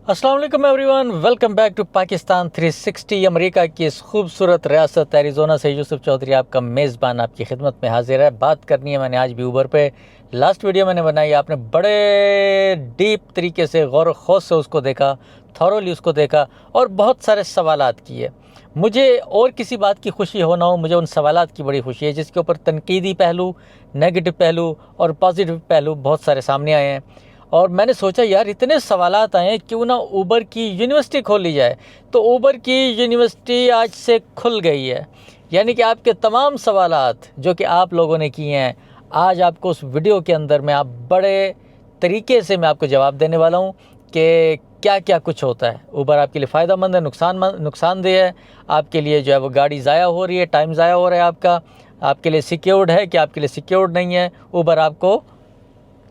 अस्सलाम वालेकुम everyone, welcome back to Pakistan 360। America की इस खूबसूरत रियासत एरिज़ोना से यूसुफ चौधरी आपका मेज़बान आपकी खिदमत में हाजिर है। बात करनी है मैंने आज भी ऊबर पे। लास्ट वीडियो मैंने बनाई, आपने बड़े डीप तरीके से गौर ख़ौस से उसको देखा, थॉरोली उसको देखा और बहुत सारे सवालात किए। मुझे और किसी बात की खुशी हो ना हो, मुझे उन सवालात की बड़ी खुशी है जिसके ऊपर तनकीदी पहलू, नेगेटिव पहलू और पॉजिटिव पहलू बहुत सारे सामने आए हैं। और मैंने सोचा यार इतने सवालात आए हैं, क्यों ना ऊबर की यूनिवर्सिटी खोल ली जाए। तो ऊबर की यूनिवर्सिटी आज से खुल गई है, यानी कि आपके तमाम सवालात जो कि आप लोगों ने किए हैं, आज आपको उस वीडियो के अंदर मैं बड़े तरीके से मैं आपको जवाब देने वाला हूँ कि क्या क्या कुछ होता है। ऊबर आपके लिए फ़ायदेमंद है, नुकसानदेह है, आपके लिए जो है वो गाड़ी ज़ाया हो रही है, टाइम ज़ाया हो रहा है आपके लिए सिक्योर्ड है कि आपके लिए सिक्योर्ड नहीं है। ऊबर आपको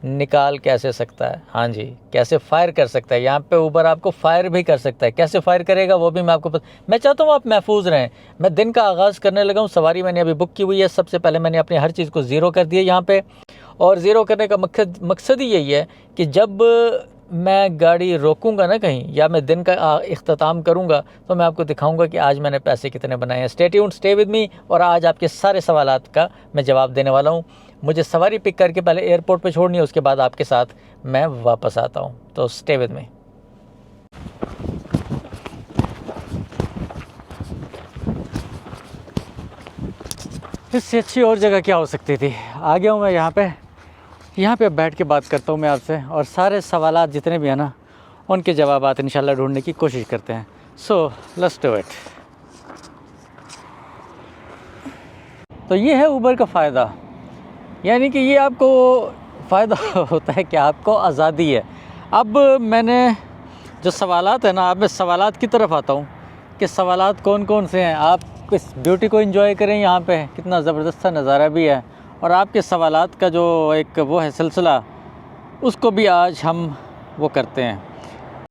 निकाल कैसे सकता है, हाँ जी, कैसे फायर कर सकता है। यहाँ पे ऊबर आपको फायर भी कर सकता है। कैसे फायर करेगा वो भी मैं आपको मैं चाहता हूँ आप महफूज रहें। मैं दिन का आगाज़ करने लगा हूँ। सवारी मैंने अभी बुक की हुई है। सबसे पहले मैंने अपनी हर चीज़ को ज़ीरो कर दिया यहाँ पे, और ज़ीरो करने का मकसद ही यही है कि जब मैं गाड़ी रोकूंगा ना कहीं, या मैं दिन का इख्तिताम करूंगा, तो मैं आपको दिखाऊंगा कि आज मैंने पैसे कितने बनाए हैं। Stay tuned, stay with me, और आज आपके सारे सवालात का मैं जवाब देने वाला हूं। मुझे सवारी पिक करके पहले एयरपोर्ट पे छोड़नी है, उसके बाद आपके साथ मैं वापस आता हूं। तो स्टे विद मी। इससे अच्छी और जगह क्या हो सकती थी। आ गया हूँ मैं यहाँ पे अब बैठ के बात करता हूँ मैं आपसे, और सारे सवालात जितने भी हैं ना, उनके जवाबात इंशाल्लाह ढूंढने की कोशिश करते हैं। So let's do it. तो ये है ऊबर का फ़ायदा, यानी कि ये आपको फ़ायदा होता है कि आपको आज़ादी है। अब मैंने जो सवालात है ना, अब मैं सवालात की तरफ आता हूँ कि सवालात कौन कौन से हैं। आप इस ब्यूटी को एंजॉय करें। यहाँ पे कितना ज़बरदस्त सा नज़ारा भी है, और आपके सवालात का जो एक वो है सिलसिला, उसको भी आज हम वो करते हैं।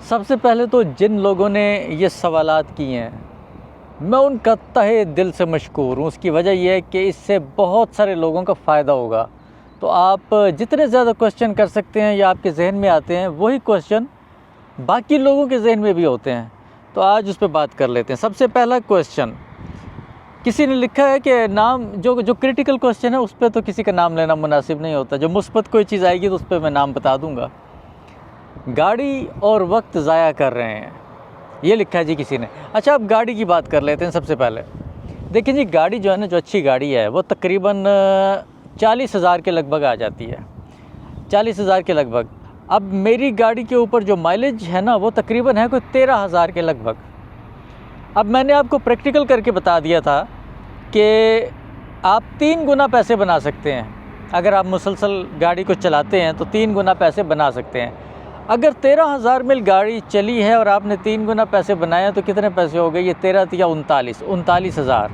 सबसे पहले तो जिन लोगों ने ये सवालात किए हैं, मैं उनका तहे दिल से मशकूर हूँ। उसकी वजह यह है कि इससे बहुत सारे लोगों का फ़ायदा होगा। तो आप जितने ज़्यादा क्वेश्चन कर सकते हैं या आपके जहन में आते हैं, वही क्वेश्चन बाकी लोगों के जहन में भी होते हैं। तो आज उस पर बात कर लेते हैं। सबसे पहला क्वेश्चन, किसी ने लिखा है कि नाम जो क्रिटिकल क्वेश्चन है उस पर तो किसी का नाम लेना मुनासिब नहीं होता। जो मुस्बत कोई चीज़ आएगी तो उस पर मैं नाम बता दूंगा। गाड़ी और वक्त ज़ाया कर रहे हैं, ये लिखा है जी किसी ने। अच्छा, अब गाड़ी की बात कर लेते हैं। सबसे पहले देखिए जी, गाड़ी जो है ना, जो अच्छी गाड़ी है वो तकरीबन 40,000 के लगभग आ जाती है, 40,000 के लगभग। अब मेरी गाड़ी के ऊपर जो माइलेज है ना, वो तकरीबन है कोई 13,000 के लगभग। अब मैंने आपको प्रैक्टिकल करके बता दिया था कि आप 3 गुना पैसे बना सकते हैं। अगर आप मुसलसल गाड़ी को चलाते हैं तो 3 गुना पैसे बना सकते हैं। अगर 13,000 मील गाड़ी चली है और आपने 3 गुना पैसे बनाए तो कितने पैसे हो गए? ये 13 या 39,000।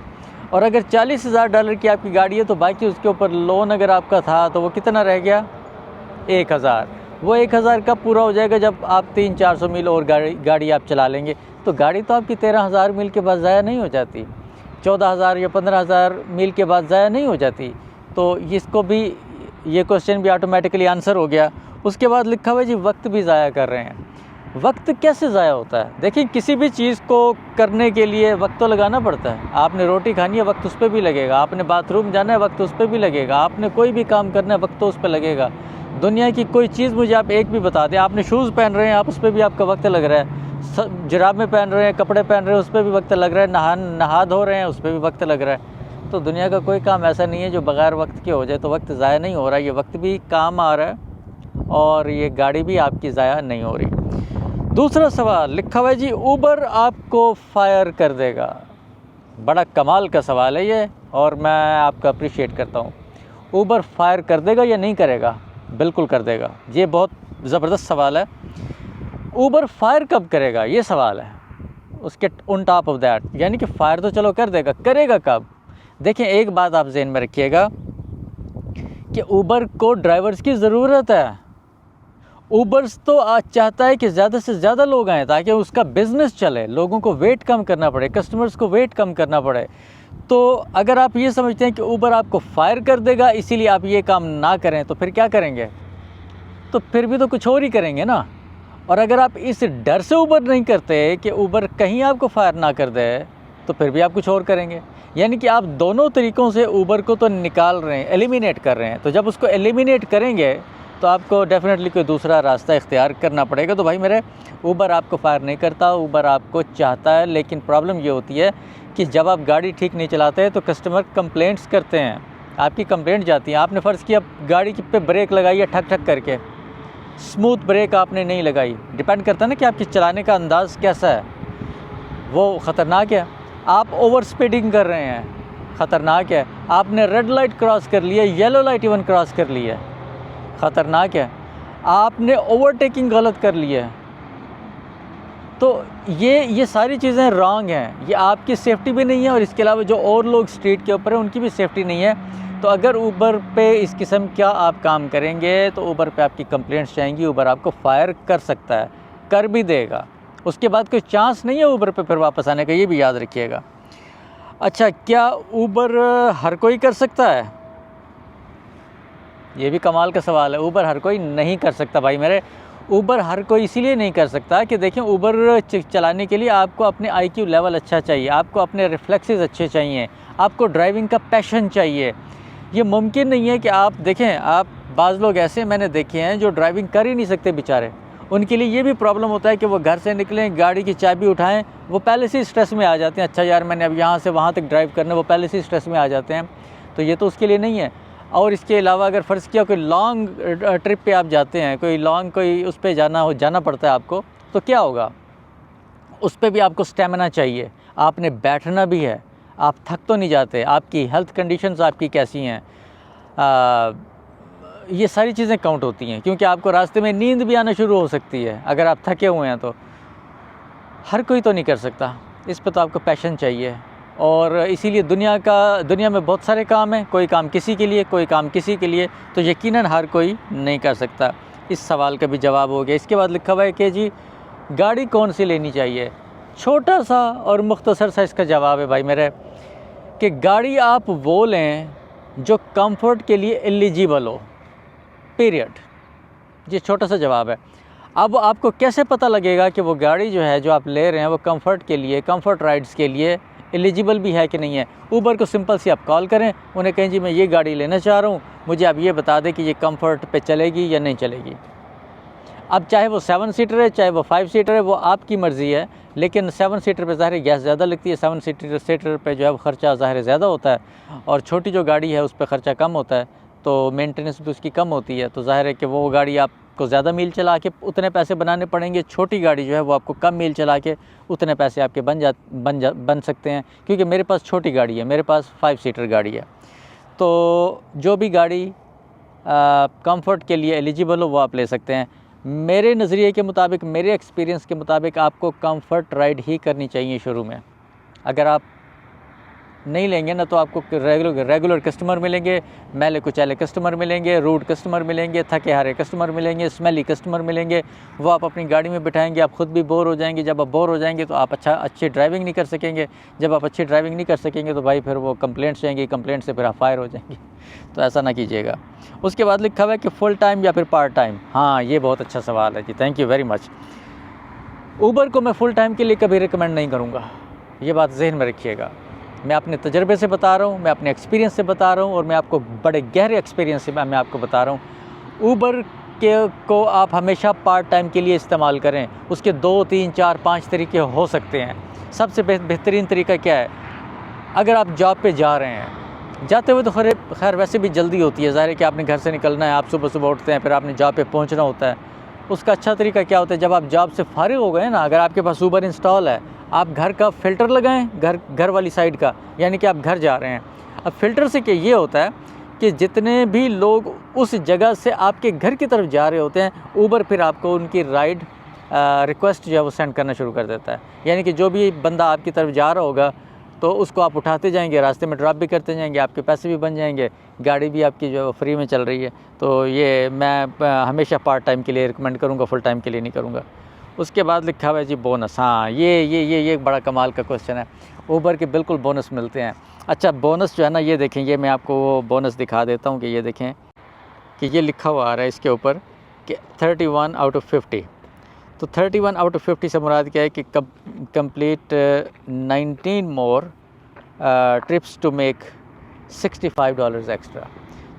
और अगर $40,000 की आपकी गाड़ी है तो बाकी उसके ऊपर लोन अगर आपका था तो वो कितना रह गया? 1,000। वो 1,000 कब पूरा हो जाएगा? जब आप 300-400 मील और गाड़ी आप चला लेंगे। तो गाड़ी तो आपकी 13,000 मील के बाद ज़ाया नहीं हो जाती, 14,000 या 15,000 मील के बाद ज़ाया नहीं हो जाती। तो इसको भी, ये क्वेश्चन भी ऑटोमेटिकली आंसर हो गया। उसके बाद लिखा हुआ है जी, वक्त भी ज़ाया कर रहे हैं। वक्त कैसे ज़ाया होता है? देखिए, किसी भी चीज़ को करने के लिए वक्त तो लगाना पड़ता है। आपने रोटी खानी है, वक्त उस पर भी लगेगा। आपने बाथरूम जाना है, वक्त उस पर भी लगेगा। आपने कोई भी काम करना है, वक्त तो उस पर लगेगा। दुनिया की कोई चीज़ मुझे आप एक भी बता दें। आपने शूज़ पहन रहे हैं, आप उस पर भी आपका वक्त लग रहा है। जुराबें पहन रहे हैं, कपड़े पहन रहे हैं, उस पर भी वक्त लग रहा है। नहा धो रहे हैं, उस पर भी वक्त लग रहा है। तो दुनिया का कोई काम ऐसा नहीं है जो बग़ैर वक्त के हो जाए। तो वक्त ज़ाया नहीं हो रहा है, ये वक्त भी काम आ रहा है और ये गाड़ी भी आपकी ज़ाया नहीं हो रही। दूसरा सवाल लिखा हुआ है जी, ऊबर आपको फायर कर देगा। बड़ा कमाल का सवाल है ये, और मैं आपका अप्रिशिएट करता हूँ। ऊबर फायर कर देगा या नहीं करेगा? बिल्कुल कर देगा। ये बहुत ज़बरदस्त सवाल है। ऊबर फायर कब करेगा, ये सवाल है उसके ऑन टॉप ऑफ दैट। यानी कि फायर तो चलो कर देगा, करेगा कब? देखिए, एक बात आप ज़हन में रखिएगा कि ऊबर को ड्राइवर्स की ज़रूरत है। ऊबर्स तो आज चाहता है कि ज़्यादा से ज़्यादा लोग आएँ ताकि उसका बिज़नेस चले, लोगों को वेट कम करना पड़े, कस्टमर्स को वेट कम करना पड़े। तो अगर आप ये समझते हैं कि ऊबर आपको फायर कर देगा इसीलिए आप ये काम ना करें, तो फिर क्या करेंगे? तो फिर भी तो कुछ और ही करेंगे ना। और अगर आप इस डर से ऊबर नहीं करते कि ऊबर कहीं आपको फायर ना कर दे, तो फिर भी आप कुछ और करेंगे। यानी कि आप दोनों तरीक़ों से ऊबर को तो निकाल रहे हैं, एलिमिनेट कर रहे हैं। तो जब उसको एलिमिनेट करेंगे तो आपको डेफ़िनेटली कोई दूसरा रास्ता इख्तियार करना पड़ेगा। तो भाई मेरे, ऊबर आपको फायर नहीं करता, ऊबर आपको चाहता है। लेकिन प्रॉब्लम ये होती है कि जब आप गाड़ी ठीक नहीं चलाते तो कस्टमर कंप्लेंट्स करते हैं, आपकी कंप्लेंट जाती है। आपने फ़र्ज़ किया गाड़ी पे ब्रेक लगाई है ठक ठक करके, स्मूथ ब्रेक आपने नहीं लगाई, डिपेंड करता है ना कि आपकी चलाने का अंदाज़ कैसा है, वो ख़तरनाक है। आप ओवर स्पीडिंग कर रहे हैं, ख़तरनाक है। आपने रेड लाइट क्रॉस कर लिया, येलो लाइट इवन क्रॉस कर ली है, ख़तरनाक है। आपने ओवरटेकिंग गलत कर ली है। तो ये सारी चीज़ें रॉन्ग हैं, ये आपकी सेफ्टी भी नहीं है और इसके अलावा जो और लोग स्ट्रीट के ऊपर हैं उनकी भी सेफ्टी नहीं है। तो अगर ऊबर पे इस किस्म का आप काम करेंगे तो ऊबर पे आपकी कंप्लेंट्स जाएंगी, ऊबर आपको फायर कर सकता है, कर भी देगा। उसके बाद कोई चांस नहीं है ऊबर पे फिर वापस आने का, ये भी याद रखिएगा। अच्छा, क्या ऊबर हर कोई कर सकता है? ये भी कमाल का सवाल है। ऊबर हर कोई नहीं कर सकता भाई मेरे। ऊबर हर कोई इसीलिए नहीं कर सकता कि देखें, ऊबर चलाने के लिए आपको अपने IQ लेवल अच्छा चाहिए, आपको अपने रिफ्लेक्सेस अच्छे चाहिए, आपको ड्राइविंग का पैशन चाहिए। ये मुमकिन नहीं है कि आप देखें, आप बाज़ लोग ऐसे मैंने देखे हैं जो ड्राइविंग कर ही नहीं सकते बेचारे। उनके लिए ये भी प्रॉब्लम होता है कि वो घर से निकलें, गाड़ी की चाबी उठाएं, वो पहले से स्ट्रेस में आ जाते हैं। अच्छा यार, मैंने अब यहाँ से वहाँ तक ड्राइव करना, वो पहले से स्ट्रेस में आ जाते हैं। तो ये तो उसके लिए नहीं है। और इसके अलावा अगर फ़र्ज़ किया कोई लॉन्ग ट्रिप पे आप जाते हैं, कोई उस पे जाना पड़ता है आपको, तो क्या होगा? उस पे भी आपको स्टेमिना चाहिए, आपने बैठना भी है, आप थक तो नहीं जाते, आपकी हेल्थ कंडीशंस आपकी कैसी हैं, ये सारी चीज़ें काउंट होती हैं। क्योंकि आपको रास्ते में नींद भी आना शुरू हो सकती है अगर आप थके हुए हैं। तो हर कोई तो नहीं कर सकता, इस पे तो आपको पैशन चाहिए। और इसीलिए दुनिया में बहुत सारे काम हैं, कोई काम किसी के लिए, कोई काम किसी के लिए, तो यकीनन हर कोई नहीं कर सकता। इस सवाल का भी जवाब हो गया। इसके बाद लिखा हुआ है कि जी गाड़ी कौन सी लेनी चाहिए। छोटा सा और मुख्तसर सा इसका जवाब है भाई मेरे, कि गाड़ी आप वो लें जो कंफर्ट के लिए एलिजिबल हो, पीरियड। ये छोटा सा जवाब है। अब आपको कैसे पता लगेगा कि वो गाड़ी जो है जो आप ले रहे हैं वो कंफर्ट के लिए, कंफर्ट राइड्स के लिए एलिजिबल भी है कि नहीं है? ऊबर को सिंपल सी आप कॉल करें, उन्हें कहें जी मैं ये गाड़ी लेना चाह रहा हूँ, मुझे आप ये बता दें कि ये कंफर्ट पे चलेगी या नहीं चलेगी। अब चाहे वो 7 सीटर है, चाहे वो 5 सीटर है, वो आपकी मर्ज़ी है। लेकिन 7 सीटर पे ज़ाहिर गैस ज़्यादा लगती है, 7 सीटर पे जो है वो ख़र्चा ज़ाहिर ज़्यादा होता है, और छोटी जो गाड़ी है उस पर ख़र्चा कम होता है, तो मेंटेनेंस भी उसकी कम होती है। तो ज़ाहिर है कि वो गाड़ी आपको ज़्यादा मील चला के उतने पैसे बनाने पड़ेंगे, छोटी गाड़ी जो है वो आपको कम मील चला के उतने पैसे आपके बन सकते हैं। क्योंकि मेरे पास छोटी गाड़ी है, मेरे पास 5 सीटर गाड़ी है। तो जो भी गाड़ी कंफर्ट के लिए एलिजिबल हो वो आप ले सकते हैं। मेरे नज़रिए के मुताबिक, मेरे एक्सपीरियंस के मुताबिक आपको कंफर्ट राइड ही करनी चाहिए शुरू में। अगर आप नहीं लेंगे ना तो आपको रेगुलर कस्टमर मिलेंगे, मैले कुचैले कस्टमर मिलेंगे, रूड कस्टमर मिलेंगे, थके हारे कस्टमर मिलेंगे, स्मेली कस्टमर मिलेंगे। वो आप अपनी गाड़ी में बिठाएंगे, आप ख़ुद भी बोर हो जाएंगे। जब आप बोर हो जाएंगे तो आप अच्छी ड्राइविंग नहीं कर सकेंगे। जब आप अच्छी ड्राइविंग नहीं कर सकेंगे तो भाई फिर वो कंप्लेंट्स जाएंगी, कंप्लेंट से फिर आप फायर हो जाएंगे। तो ऐसा ना कीजिएगा। उसके बाद लिखा हुआ है कि फुल टाइम या फिर पार्ट टाइम। हाँ, ये बहुत अच्छा सवाल है जी, thank you very much. Uber को मैं फ़ुल टाइम के लिए कभी रिकमेंड नहीं करूँगा, ये बात जहन में रखिएगा। मैं अपने तजर्बे से बता रहा हूँ, मैं अपने एक्सपीरियंस से बता रहा हूँ, और मैं आपको बड़े गहरे एक्सपीरियंस से मैं आपको बता रहा हूँ। ऊबर को आप हमेशा पार्ट टाइम के लिए इस्तेमाल करें। उसके 2, 3, 4, 5 तरीके हो सकते हैं। सबसे बेहतरीन तरीका क्या है? अगर आप जॉब पे जा रहे हैं, जाते हुए तो खैर वैसे भी जल्दी होती है, ज़ाहिर है कि आपने घर से निकलना है, आप सुबह उठते हैं, फिर आपने जॉब पे पहुंचना होता है। उसका अच्छा तरीका क्या होता है? जब आप जॉब से फारिग हो गए ना, अगर आपके पास ऊबर इंस्टॉल है, आप घर का फ़िल्टर लगाएं, घर वाली साइड का, यानी कि आप घर जा रहे हैं। अब फ़िल्टर से क्या ये होता है कि जितने भी लोग उस जगह से आपके घर की तरफ जा रहे होते हैं, ऊबर फिर आपको उनकी राइड रिक्वेस्ट जो है वो सेंड करना शुरू कर देता है। यानी कि जो भी बंदा आपकी तरफ जा रहा होगा तो उसको आप उठाते जाएंगे, रास्ते में ड्रॉप भी करते जाएंगे, आपके पैसे भी बन जाएंगे, गाड़ी भी आपकी जो फ्री में चल रही है। तो ये मैं हमेशा पार्ट टाइम के लिए रिकमेंड करूँगा, फुल टाइम के लिए नहीं करूँगा। उसके बाद लिखा हुआ है जी बोनस। हाँ, ये एक बड़ा कमाल का क्वेश्चन है। ऊबर के बिल्कुल बोनस मिलते हैं। अच्छा, बोनस जो है ना, ये देखें, ये मैं आपको वो बोनस दिखा देता हूँ कि ये देखें कि ये लिखा हुआ आ रहा है इसके ऊपर कि 31 आउट ऑफ 50। तो 31 आउट ऑफ 50 से मुराद क्या है कि complete 19 more trips to make $65 extra.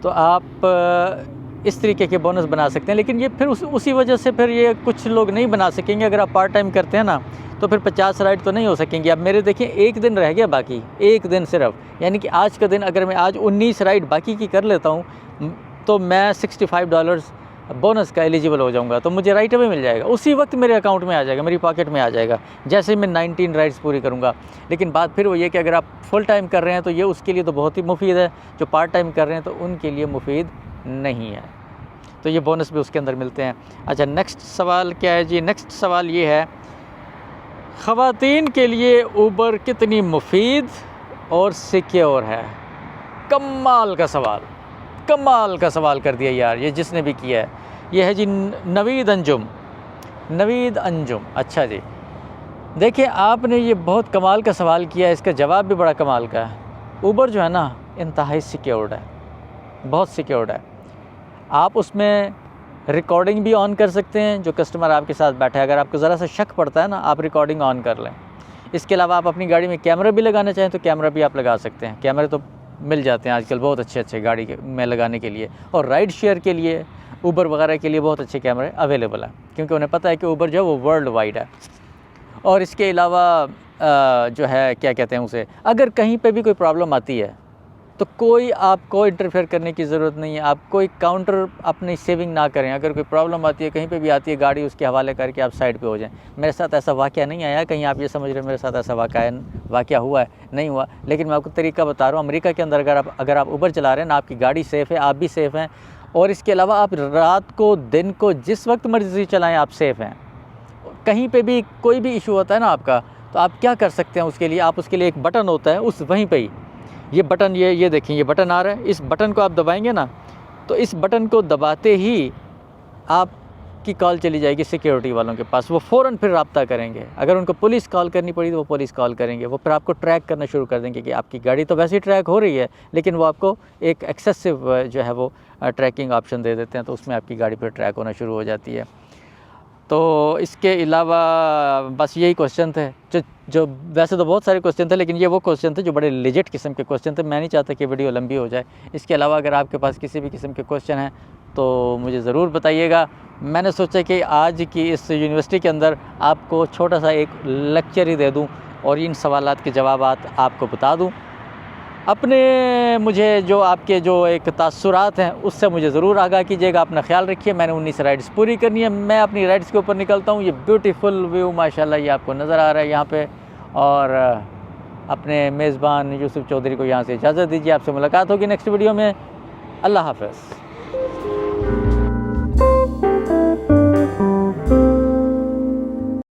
तो आप इस तरीके के बोनस बना सकते हैं, लेकिन ये फिर उसी वजह से फिर ये कुछ लोग नहीं बना सकेंगे। अगर आप पार्ट टाइम करते हैं ना तो फिर 50 राइड तो नहीं हो सकेंगे। अब मेरे देखिए एक दिन रह गया बाकी, एक दिन सिर्फ, यानी कि आज का दिन अगर मैं आज 19 राइड बाकी की कर लेता हूँ तो मैं $65 बोनस का एलिजिबल हो जाऊंगा। तो मुझे राइट अवे मिल जाएगा, उसी वक्त मेरे अकाउंट में आ जाएगा, मेरी पॉकेट में आ जाएगा, जैसे मैं 19 राइड्स पूरी करूंगा। लेकिन बात फिर वो ये कि अगर आप फुल टाइम कर रहे हैं तो ये उसके लिए तो बहुत ही मुफीद है, जो पार्ट टाइम कर रहे हैं तो उनके लिए मुफीद नहीं है। तो ये बोनस भी उसके अंदर मिलते हैं। अच्छा, नेक्स्ट सवाल क्या है जी? नेक्स्ट सवाल ये है, ख़वातीन के लिए ऊबर कितनी मुफीद और सिक्योर है? कमाल का सवाल, कमाल का सवाल कर दिया यार, ये जिसने भी किया है। ये है जी नवीद अंजुम। अच्छा जी, देखिए आपने ये बहुत कमाल का सवाल किया है, इसका जवाब भी बड़ा कमाल का है। ऊबर जो है ना इंतहाई सिक्योर्ड है, बहुत सिक्योर्ड है। आप उसमें रिकॉर्डिंग भी ऑन कर सकते हैं, जो कस्टमर आपके साथ बैठा है, अगर आपको ज़रा सा शक पड़ता है ना, आप रिकॉर्डिंग ऑन कर लें। इसके अलावा आप अपनी गाड़ी में कैमरा भी लगाना चाहें तो कैमरा भी आप लगा सकते हैं। कैमरे तो मिल जाते हैं आजकल बहुत अच्छे गाड़ी में लगाने के लिए, और राइड शेयर के लिए ऊबर वगैरह के लिए बहुत अच्छे कैमरे अवेलेबल हैं, क्योंकि उन्हें पता है कि ऊबर जो है वो वर्ल्ड वाइड है। और इसके अलावा जो है क्या कहते हैं उसे, अगर कहीं पे भी कोई प्रॉब्लम आती है तो कोई आपको इंटरफेयर करने की ज़रूरत नहीं है। आप कोई काउंटर अपनी सेविंग ना करें। अगर कोई प्रॉब्लम आती है, कहीं पे भी आती है गाड़ी, उसके हवाले करके आप साइड पे हो जाएं। मेरे साथ ऐसा वाक़या नहीं आया, कहीं आप ये समझ रहे मेरे साथ ऐसा वाक़या हुआ है, नहीं हुआ। लेकिन मैं आपको तरीका बता रहा हूँ। अमेरिका के अंदर अगर आप ऊबर चला रहे हैं ना, आपकी गाड़ी सेफ़ है, आप भी सेफ़ हैं, और इसके अलावा आप रात को दिन को जिस वक्त मर्ज़ी चलाएँ आप सेफ़ हैं। कहीं पे भी कोई भी इशू होता है ना आपका, तो आप क्या कर सकते हैं उसके लिए? आप उसके लिए एक बटन होता है, उस वहीं पे ही ये बटन, ये देखें, ये बटन आ रहा है, इस बटन को आप दबाएंगे ना, तो इस बटन को दबाते ही आपकी कॉल चली जाएगी सिक्योरिटी वालों के पास। वो फ़ौरन फिर रब्ता करेंगे। अगर उनको पुलिस कॉल करनी पड़ी तो वो पुलिस कॉल करेंगे। वो फिर आपको ट्रैक करना शुरू कर देंगे कि आपकी गाड़ी तो वैसे ही ट्रैक हो रही है, लेकिन वो आपको एक एक्सेसिव जो है वो ट्रैकिंग ऑप्शन दे देते हैं, तो उसमें आपकी गाड़ी पर ट्रैक होना शुरू हो जाती है। तो इसके अलावा बस यही क्वेश्चन थे, जो वैसे तो बहुत सारे क्वेश्चन थे, लेकिन ये वो क्वेश्चन थे जो बड़े लेजिट किस्म के क्वेश्चन थे। मैं नहीं चाहता कि वीडियो लंबी हो जाए। इसके अलावा अगर आपके पास किसी भी किस्म के क्वेश्चन हैं तो मुझे ज़रूर बताइएगा। मैंने सोचा कि आज की इस यूनिवर्सिटी के अंदर आपको छोटा सा एक लेक्चर ही दे दूँ और इन सवालात के जवाब आपको बता दूँ। अपने मुझे जो आपके जो एक तासुरात हैं उससे मुझे ज़रूर आगाह कीजिएगा। अपना ख्याल रखिए। मैंने 19 राइड्स पूरी करनी है। मैं अपनी राइड्स के ऊपर निकलता हूँ। ये ब्यूटीफुल व्यू माशाल्लाह ये आपको नज़र आ रहा है यहाँ पे। और अपने मेज़बान यूसुफ चौधरी को यहाँ से इजाज़त दीजिए। आपसे मुलाकात होगी नेक्स्ट वीडियो में। अल्लाह हाफ़िज़।